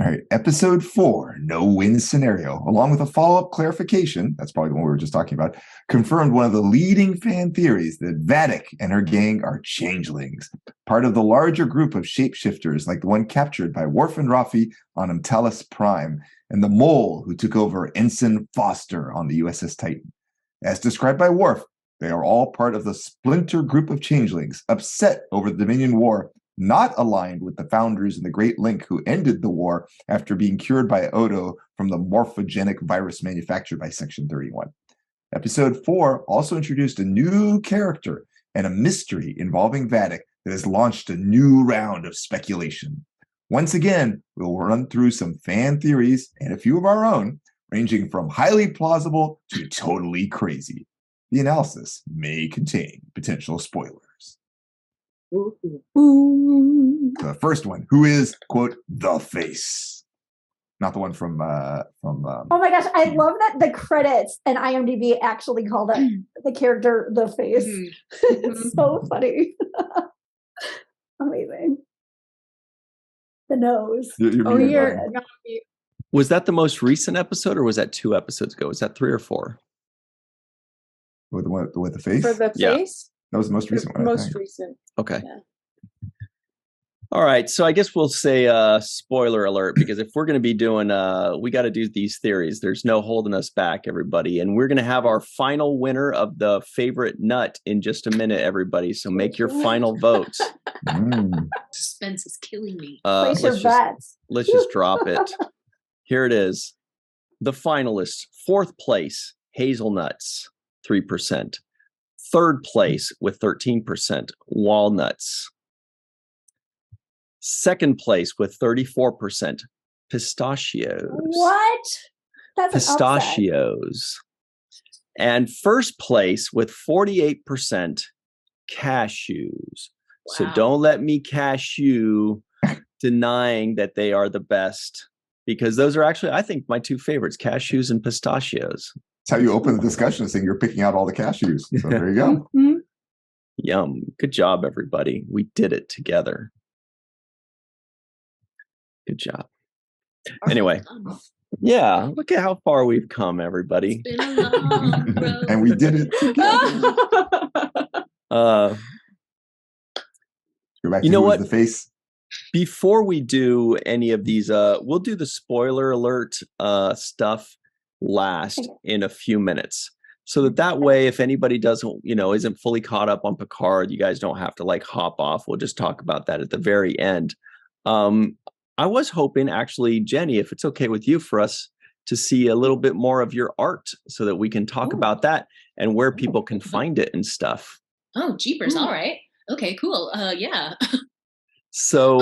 All right, episode 4, no-win scenario, along with a follow-up clarification, that's probably the one we were just talking about, confirmed one of the leading fan theories that Vadek and her gang are changelings, part of the larger group of shapeshifters like the one captured by Worf and Rafi on Umtalis Prime, and the mole who took over Ensign Foster on the USS Titan. As described by Worf, they are all part of the splinter group of changelings, upset over the Dominion War, not aligned with the founders in the Great Link who ended the war after being cured by Odo from the morphogenic virus manufactured by Section 31. Episode 4 also introduced a new character and a mystery involving Vadek that has launched a new round of speculation. Once again, we'll run through some fan theories and a few of our own, ranging from highly plausible to totally crazy. The analysis may contain potential spoilers. The first one, who is, quote, the face? Not the one from oh my gosh, I love that the credits and IMDb actually call that the character the face. It's so funny. Amazing. The nose. Was that the most recent episode, or was that 2 episodes ago? Was that 3 or 4? With the face? For the face? That was the most recent one. Most recent. Okay. Yeah. All right. So I guess we'll say spoiler alert, because if we're going to be doing, we got to do these theories. There's no holding us back, everybody. And we're going to have our final winner of the favorite nut in just a minute, everybody. So make your final votes. Suspense is killing me. Place your bets. Let's just drop it. Here it is. The finalists: 4th place, hazelnuts, 3%. 3rd place with 13%, walnuts. 2nd place with 34%, pistachios. What? That's pistachios. And 1st place with 48%, cashews. Wow. So don't let me catch you denying that they are the best, because those are actually, I think, my 2 favorites, cashews and pistachios. That's how you open the discussion, saying you're picking out all the cashews. So there you go. Yum. Good job, everybody. We did it together. Good job. Anyway, yeah, look at how far we've come, everybody. It's been a long road. And we did it together. Go back to the face. Before we do any of these, we'll do the spoiler alert stuff last in a few minutes, so that way, if anybody doesn't, isn't fully caught up on Picard, you guys don't have to hop off. We'll just talk about that at the very end. I was hoping, actually, Jenny, if it's okay with you, for us to see a little bit more of your art so that we can talk about that and where people can find it and stuff. Oh, jeepers. All right. Okay, cool. Yeah. So,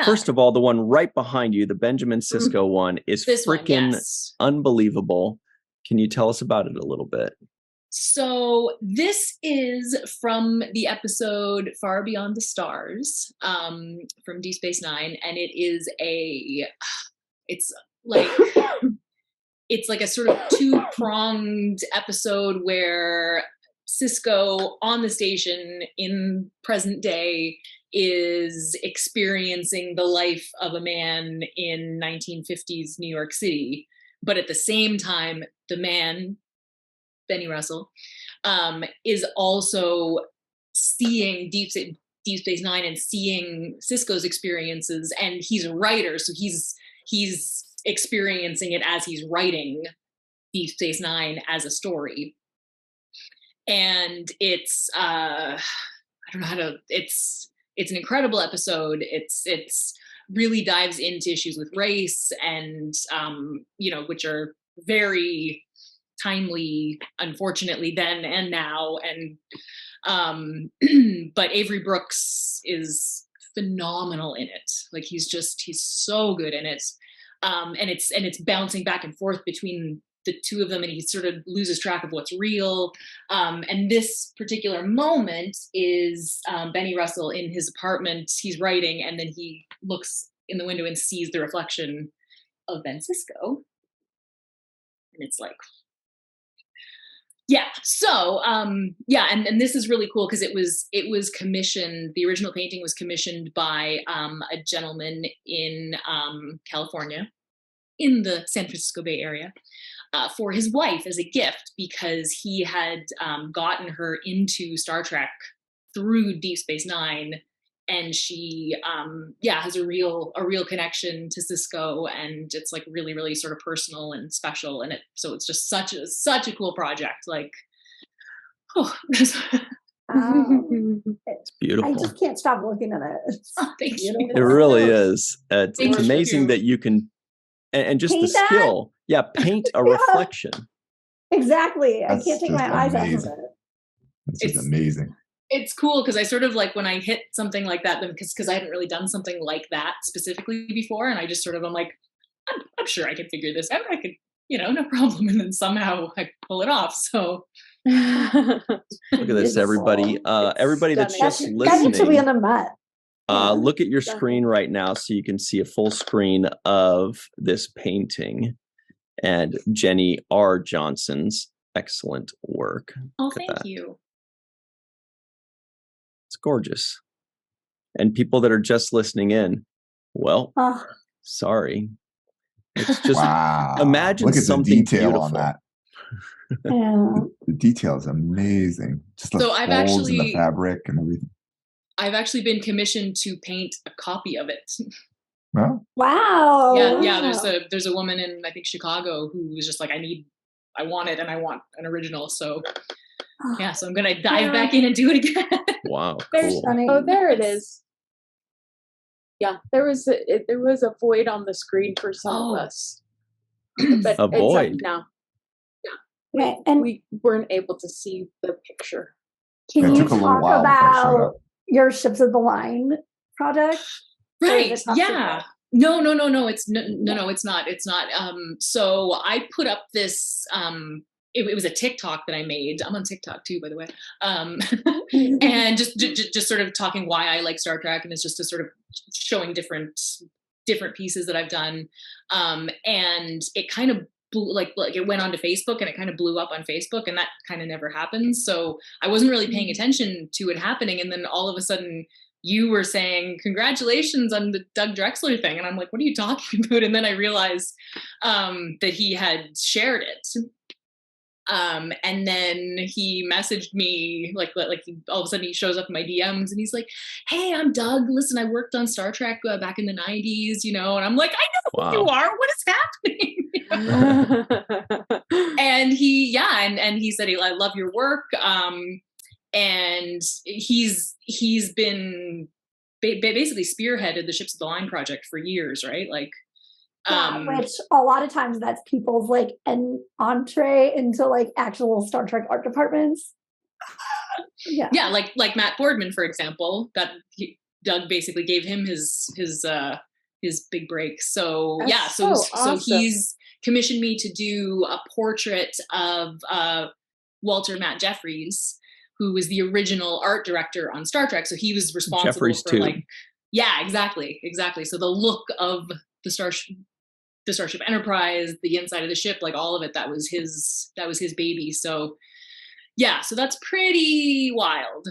first of all, the one right behind you, the Benjamin Cisco one, is freaking unbelievable. Can you tell us about it a little bit? So this is from the episode Far Beyond the Stars, from Deep Space Nine, and it's like a sort of 2-pronged episode where Cisco on the station in present day is experiencing the life of a man in 1950s New York City, but at the same time, the man, Benny Russell, is also seeing Deep Space Nine and seeing Cisco's experiences, and he's a writer, so he's experiencing it as he's writing Deep Space Nine as a story. And it's it's an incredible episode. It's really dives into issues with race and which are very timely, unfortunately, then and now. And but Avery Brooks is phenomenal in it. Like he's so good in it. And it's bouncing back and forth between the two of them, and he sort of loses track of what's real. And this particular moment is Benny Russell in his apartment. He's writing, and then he looks in the window and sees the reflection of Ben Cisco. And it's like, Yeah. So, and this is really cool because it was commissioned. The original painting was commissioned by a gentleman in California, in the San Francisco Bay Area, for his wife as a gift because he had gotten her into Star Trek through Deep Space Nine, and she has a real connection to Cisco, and it's like really, really sort of personal and special, and so it's just such a cool project. Like, It's beautiful. I just can't stop looking at it. Thank you. It really is. It's Thank amazing you. that you can, and just Paint the that? skill. Yeah, paint a reflection. Exactly. I That's can't take just my eyes off of amazing. it. It's just It's- amazing. It's cool because I sort of like when I hit something like that, because I hadn't really done something like that specifically before, and I just sort of I'm like, I'm sure I can figure this out. I could, no problem. And then somehow I pull it off. So Look at this, It's everybody. Everybody that's stunning. just That needs to be listening. on the Met. Yeah. Look at your screen right now so you can see a full screen of this painting and Jenny R. Johnson's excellent work. oh, Look at thank that. you. It's gorgeous. And people that are just listening in, well, Oh, sorry. It's just Wow. imagine Look at something the detail beautiful. on that. yeah. The detail is amazing. Just the So folds I've and the actually- fabric and everything. I've actually been commissioned to paint a copy of it. Well, Wow. Yeah. There's a woman in I think Chicago who was just like, I want it and I want an original. So yeah, so I'm gonna dive back in and do it again. Wow, Very cool. stunning. Oh, there it is. Yeah, there was a void on the screen for some Oh. of us, but A it's up void. now. Okay, and We weren't able to see the picture. can it you took a little talk while before it showed about up. your Ships of the Line project? Right. is it top Yeah. secret? No. It's no. It's not. It's not. So I put up this. It was a TikTok that I made. I'm on TikTok too, by the way. And just sort of talking why I like Star Trek, and it's just to sort of showing different pieces that I've done. And it kind of blew, like it went onto Facebook, and it kind of blew up on Facebook, and that kind of never happens. So I wasn't really paying attention to it happening, and then all of a sudden you were saying congratulations on the Doug Drexler thing, and I'm like, what are you talking about? And then I realized that he had shared it. And then he messaged me like all of a sudden he shows up in my DMs and he's like, hey, I'm Doug. Listen, I worked on Star Trek back in the 90s, and I'm like, I know who you are. What is happening? And he said, I love your work. And he's been basically spearheaded the Ships of the Line project for years, right? Like, Which a lot of times that's people's like an entree into like actual Star Trek art departments. Yeah, like Matt Boardman, for example, that Doug basically gave him his big break. So That's so awesome. he's commissioned me to do a portrait of Walter Matt Jeffries, who was the original art director on Star Trek. So he was responsible Jeffries for too. like, yeah, exactly. So the look of the Starship Enterprise, the inside of the ship, like all of it, that was his baby. So yeah, so that's pretty wild.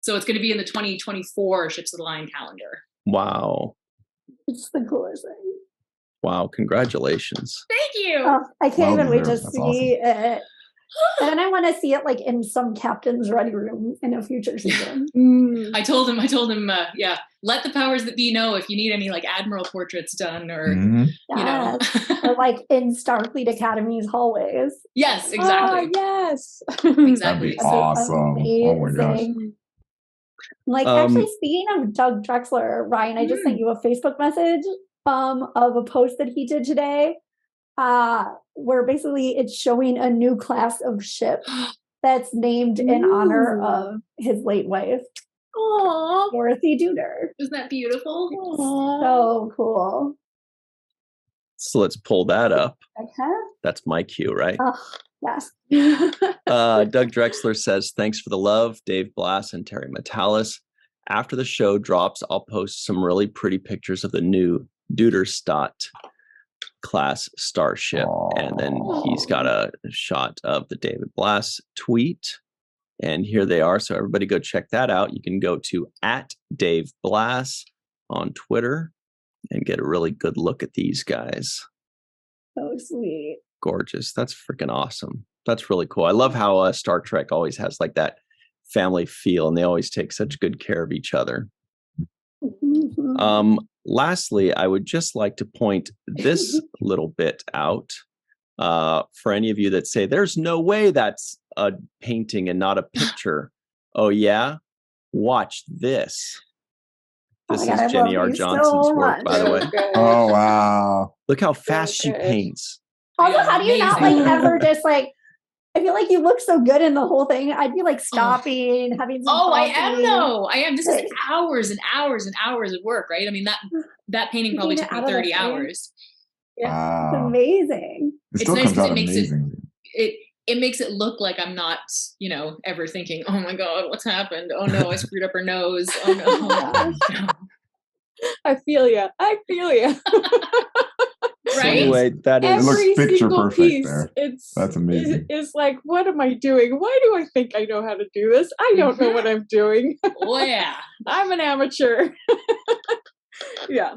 So it's going to be in the 2024 Ships of the Line calendar. Wow. It's the coolest thing. Wow. Congratulations. Thank you. Oh, I can't Well even wait to deserved. That's see it. And I want to see it like in some captain's ready room in a future season. I told him, let the powers that be know if you need any like admiral portraits done or, Mhm. Yes. Or like in Starfleet Academy's hallways. Yes, exactly. Oh, yes. That'd Exactly. be awesome. Oh my gosh. Amazing. Like actually, speaking of Doug Drexler, Ryan, I just sent you a Facebook message of a post that he did today, where basically it's showing a new class of ship that's named in honor of his late wife, Aww. Dorothy Duder. Isn't that beautiful? So cool. So let's pull that up. Okay. That's my cue, right? Oh, yes. Doug Drexler says, thanks for the love, Dave Blass and Terry Metalis. After the show drops, I'll post some really pretty pictures of the new Duderstadt. class starship. And then he's got a shot of the David Blass tweet. And here they are. So everybody go check that out. You can go to @DaveBlass on Twitter and get a really good look at these guys. So sweet. Gorgeous. That's freaking awesome. That's really cool. I love how Star Trek always has like that family feel, and they always take such good care of each other. Lastly, I would just like to point this little bit out for any of you that say there's no way that's a painting and not a picture. Oh yeah, watch this. This is Jenny R. Johnson's work, by the way. Oh wow! Look how fast she paints. Also, how do you not like ever just like? I feel like you look so good in the whole thing. I'd be like stopping, having some I coffee. am though. I am. This is hours and hours and hours of work, right? I mean that painting probably took me 30 hours. Yeah, wow. it's amazing. It still comes out amazing. It makes it look like I'm not, ever thinking, oh my God, what's happened? Oh no, I screwed up her nose. Oh no. I feel ya. Right? Anyway, that is. It looks Every picture single perfect piece, there. It's That's amazing. It's like, what am I doing? Why do I think I know how to do this? I don't know what I'm doing. Oh yeah. I'm an amateur. Yeah.